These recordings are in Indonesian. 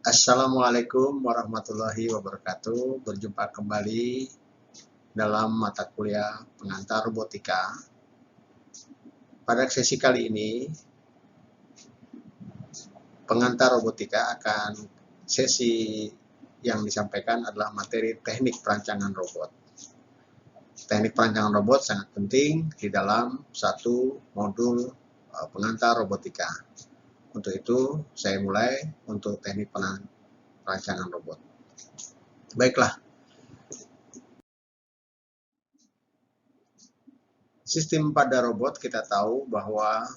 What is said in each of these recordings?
Assalamualaikum warahmatullahi wabarakatuh. Berjumpa kembali dalam mata kuliah pengantar robotika. Pada sesi kali ini, pengantar robotika akan sesi yang disampaikan adalah materi teknik perancangan robot. Teknik perancangan robot sangat penting di dalam satu modul pengantar robotika. Untuk itu, saya mulai untuk teknik perancangan robot. Baiklah. Sistem pada robot kita tahu bahwa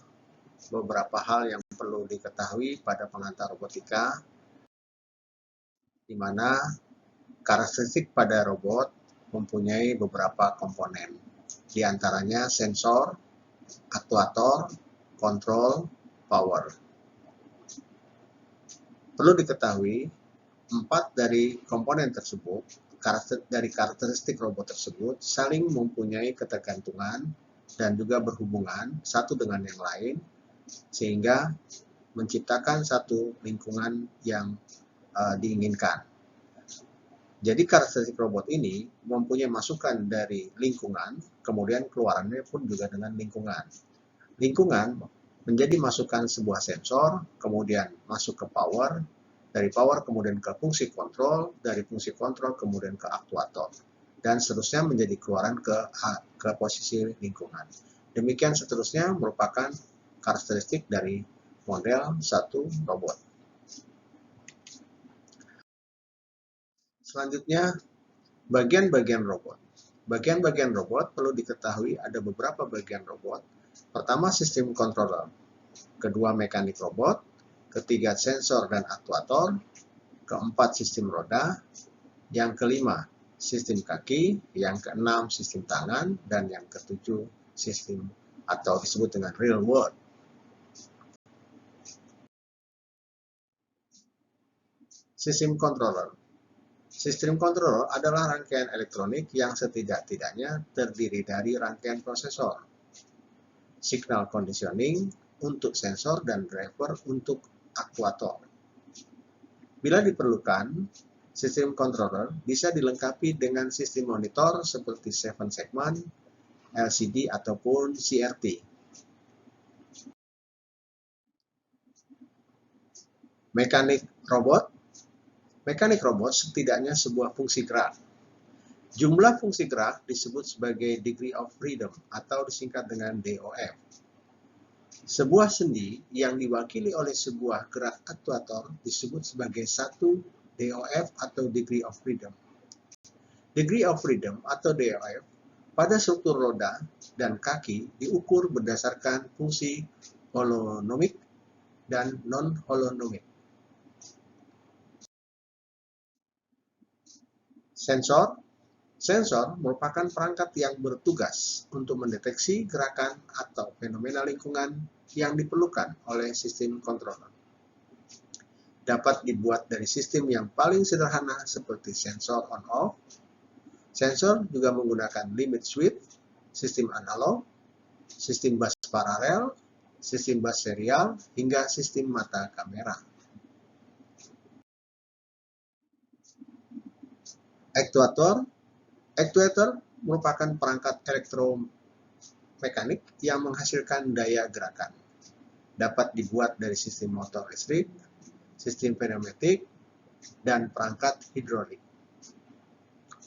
beberapa hal yang perlu diketahui pada pengantar robotika, di mana karakteristik pada robot mempunyai beberapa komponen, di antaranya sensor, aktuator, kontrol, power. Perlu diketahui, 4 dari komponen tersebut, karakteristik robot tersebut saling mempunyai ketergantungan dan juga berhubungan satu dengan yang lain, sehingga menciptakan satu lingkungan yang diinginkan. Jadi karakteristik robot ini mempunyai masukan dari lingkungan, kemudian keluarannya pun juga dengan lingkungan. Lingkungan menjadi masukan sebuah sensor, kemudian masuk ke power, dari power kemudian ke fungsi kontrol, dari fungsi kontrol kemudian ke aktuator, dan seterusnya menjadi keluaran ke posisi lingkungan. Demikian seterusnya merupakan karakteristik dari model satu robot. Selanjutnya, bagian-bagian robot. Bagian-bagian robot perlu diketahui ada beberapa bagian robot. Pertama, sistem controller. Kedua, mekanik robot. Ketiga, sensor dan aktuator. Keempat, sistem roda. Yang kelima, sistem kaki. Yang keenam, sistem tangan. Dan yang ketujuh, sistem atau disebut dengan real world. Sistem controller. Sistem controller adalah rangkaian elektronik yang setidak-tidaknya terdiri dari rangkaian prosesor, signal conditioning untuk sensor dan driver untuk aktuator. Bila diperlukan, sistem controller bisa dilengkapi dengan sistem monitor seperti 7 segment, LCD ataupun CRT. Mekanik robot. Mekanik robot setidaknya sebuah fungsi gerak. Jumlah fungsi gerak disebut sebagai degree of freedom atau disingkat dengan DOF. Sebuah sendi yang diwakili oleh sebuah gerak aktuator disebut sebagai satu DOF atau degree of freedom. Degree of freedom atau DOF pada struktur roda dan kaki diukur berdasarkan fungsi holonomik dan non-holonomik. Sensor merupakan perangkat yang bertugas untuk mendeteksi gerakan atau fenomena lingkungan yang diperlukan oleh sistem controller. Dapat dibuat dari sistem yang paling sederhana seperti sensor on-off. Sensor juga menggunakan limit switch, sistem analog, sistem bus paralel, sistem bus serial, hingga sistem mata kamera. Actuator merupakan perangkat elektromekanik yang menghasilkan daya gerakan. Dapat dibuat dari sistem motor listrik, sistem pneumatik, dan perangkat hidrolik.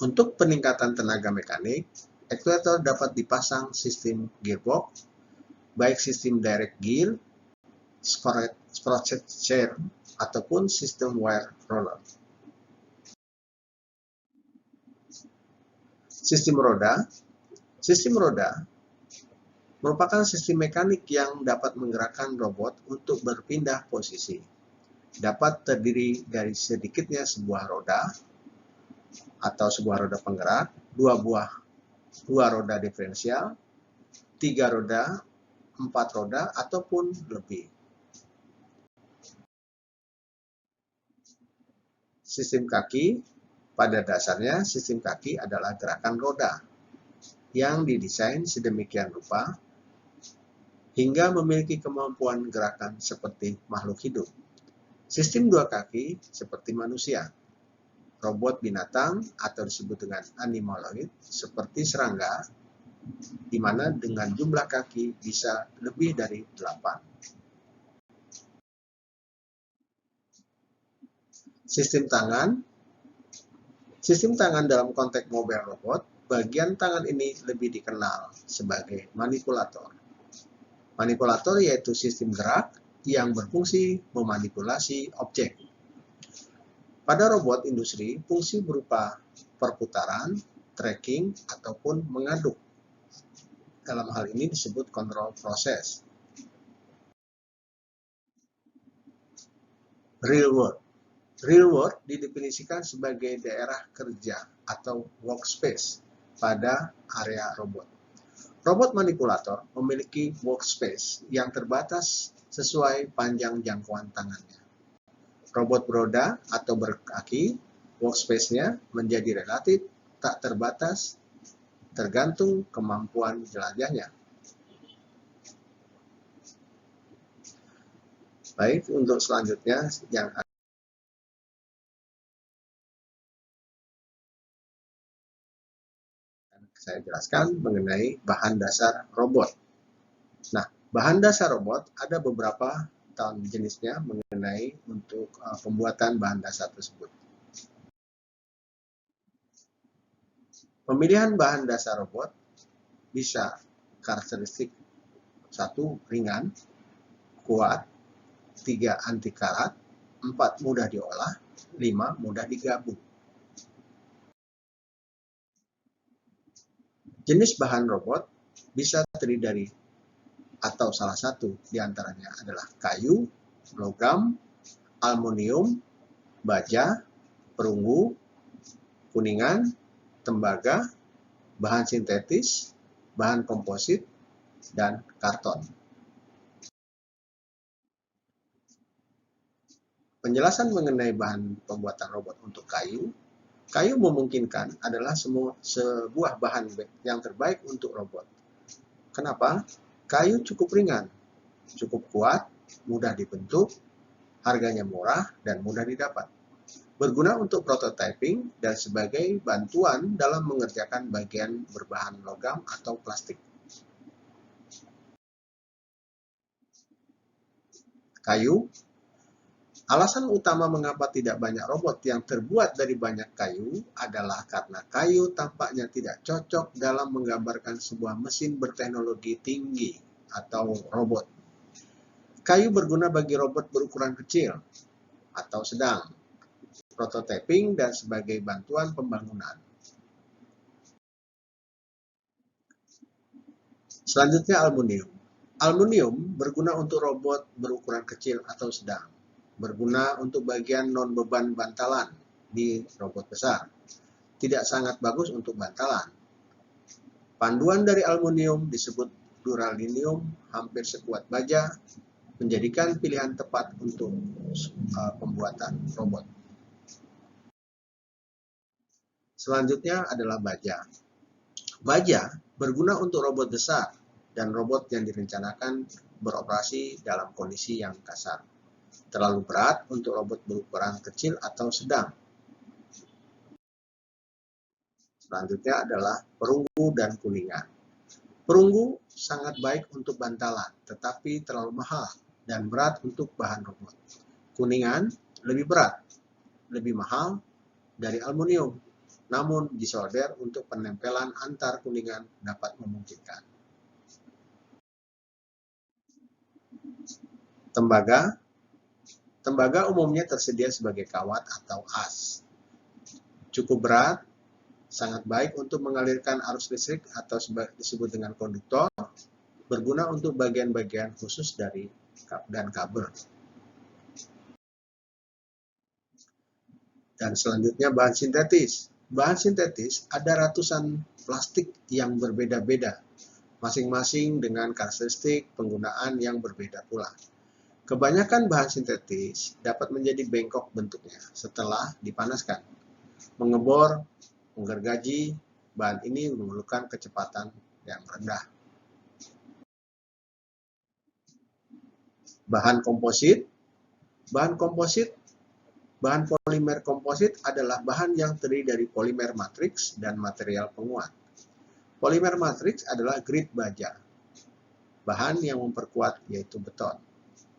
Untuk peningkatan tenaga mekanik, actuator dapat dipasang sistem gearbox, baik sistem direct gear, sprocket share, ataupun sistem wire roller. Sistem roda merupakan sistem mekanik yang dapat menggerakkan robot untuk berpindah posisi. Dapat terdiri dari sedikitnya sebuah roda atau sebuah roda penggerak, dua roda diferensial, 3 roda, 4 roda, ataupun lebih. Sistem kaki. Pada dasarnya, sistem kaki adalah gerakan roda yang didesain sedemikian rupa hingga memiliki kemampuan gerakan seperti makhluk hidup. Sistem dua kaki seperti manusia. Robot binatang atau disebut dengan animaloid seperti serangga, di mana dengan jumlah kaki bisa lebih dari 8. Sistem tangan. Sistem tangan dalam konteks mobile robot, bagian tangan ini lebih dikenal sebagai manipulator. Manipulator yaitu sistem gerak yang berfungsi memanipulasi objek. Pada robot industri, fungsi berupa perputaran, tracking, ataupun mengaduk. Dalam hal ini disebut kontrol proses. Real world. Real world didefinisikan sebagai daerah kerja atau workspace pada area robot. Robot manipulator memiliki workspace yang terbatas sesuai panjang jangkauan tangannya. Robot beroda atau berkaki, workspace-nya menjadi relatif tak terbatas tergantung kemampuan jelajahnya. Baik, untuk selanjutnya yang saya jelaskan mengenai bahan dasar robot. Nah, bahan dasar robot ada beberapa jenisnya mengenai untuk pembuatan bahan dasar tersebut. Pemilihan bahan dasar robot bisa karakteristik 1 ringan, kuat, 3 anti karat, 4 mudah diolah, 5 mudah digabung. Jenis bahan robot bisa terdiri dari atau salah satu diantaranya adalah kayu, logam, aluminium, baja, perunggu, kuningan, tembaga, bahan sintetis, bahan komposit, dan karton. Penjelasan mengenai bahan pembuatan robot untuk kayu. Kayu memungkinkan adalah sebuah bahan yang terbaik untuk robot. Kenapa? Kayu cukup ringan, cukup kuat, mudah dibentuk, harganya murah, dan mudah didapat. Berguna untuk prototyping dan sebagai bantuan dalam mengerjakan bagian berbahan logam atau plastik. Kayu. Alasan utama mengapa tidak banyak robot yang terbuat dari banyak kayu adalah karena kayu tampaknya tidak cocok dalam menggambarkan sebuah mesin berteknologi tinggi atau robot. Kayu berguna bagi robot berukuran kecil atau sedang, prototyping, dan sebagai bantuan pembangunan. Selanjutnya aluminium. Aluminium berguna untuk robot berukuran kecil atau sedang. Berguna untuk bagian non-beban bantalan di robot besar. Tidak sangat bagus untuk bantalan. Panduan dari aluminium disebut duralinium, hampir sekuat baja, menjadikan pilihan tepat untuk pembuatan robot. Selanjutnya adalah baja. Baja berguna untuk robot besar dan robot yang direncanakan beroperasi dalam kondisi yang kasar. Terlalu berat untuk robot berukuran kecil atau sedang. Selanjutnya adalah perunggu dan kuningan. Perunggu sangat baik untuk bantalan, tetapi terlalu mahal dan berat untuk bahan robot. Kuningan lebih berat, lebih mahal dari aluminium, namun disolder untuk penempelan antar kuningan dapat memungkinkan. Tembaga. Tembaga umumnya tersedia sebagai kawat atau as. Cukup berat, sangat baik untuk mengalirkan arus listrik atau disebut dengan konduktor, berguna untuk bagian-bagian khusus dari dan kabel. Dan selanjutnya bahan sintetis. Bahan sintetis ada ratusan plastik yang berbeda-beda, masing-masing dengan karakteristik penggunaan yang berbeda pula. Kebanyakan bahan sintetis dapat menjadi bengkok bentuknya setelah dipanaskan. Mengebor, menggergaji, bahan ini memerlukan kecepatan yang rendah. Bahan komposit. Bahan komposit, bahan polimer komposit adalah bahan yang terdiri dari polimer matriks dan material penguat. Polimer matriks adalah grid baja, bahan yang memperkuat yaitu beton,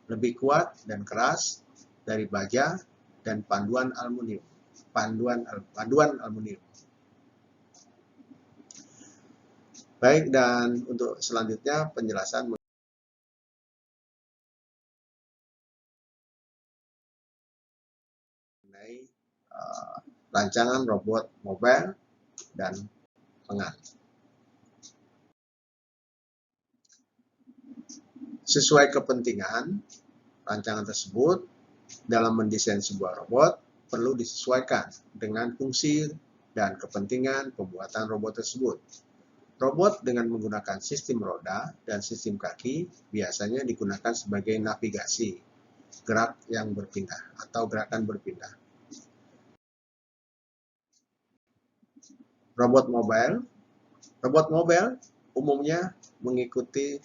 lebih kuat dan keras dari baja dan panduan aluminium. Baik, dan untuk selanjutnya penjelasan mengenai rancangan robot mobile dan lengan. Sesuai kepentingan, rancangan tersebut dalam mendesain sebuah robot perlu disesuaikan dengan fungsi dan kepentingan pembuatan robot tersebut. Robot dengan menggunakan sistem roda dan sistem kaki biasanya digunakan sebagai navigasi, gerak yang berpindah atau gerakan berpindah. Robot mobile umumnya mengikuti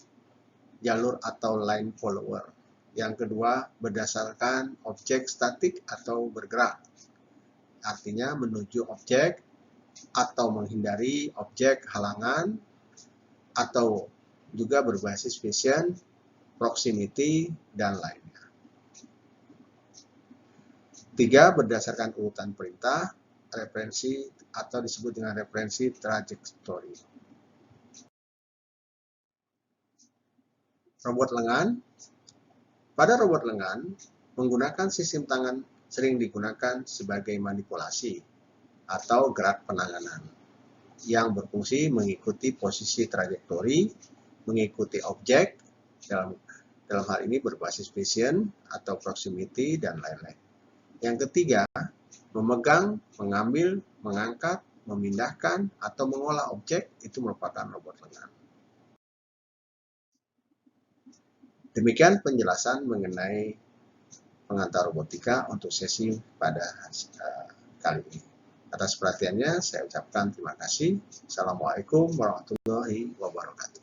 jalur atau line follower. Yang kedua, berdasarkan objek statik atau bergerak. Artinya menuju objek atau menghindari objek halangan, atau juga berbasis vision, proximity, dan lainnya. 3. Berdasarkan urutan perintah, referensi atau disebut dengan referensi trajectory. Robot lengan. Pada robot lengan, menggunakan sistem tangan sering digunakan sebagai manipulasi atau gerak penanganan yang berfungsi mengikuti posisi trajektori, mengikuti objek, dalam hal ini berbasis vision atau proximity, dan lain-lain. Yang ketiga, memegang, mengambil, mengangkat, memindahkan, atau mengolah objek itu merupakan robot lengan. Demikian penjelasan mengenai pengantar robotika untuk sesi pada kali ini. Atas perhatiannya saya ucapkan terima kasih. Assalamualaikum warahmatullahi wabarakatuh.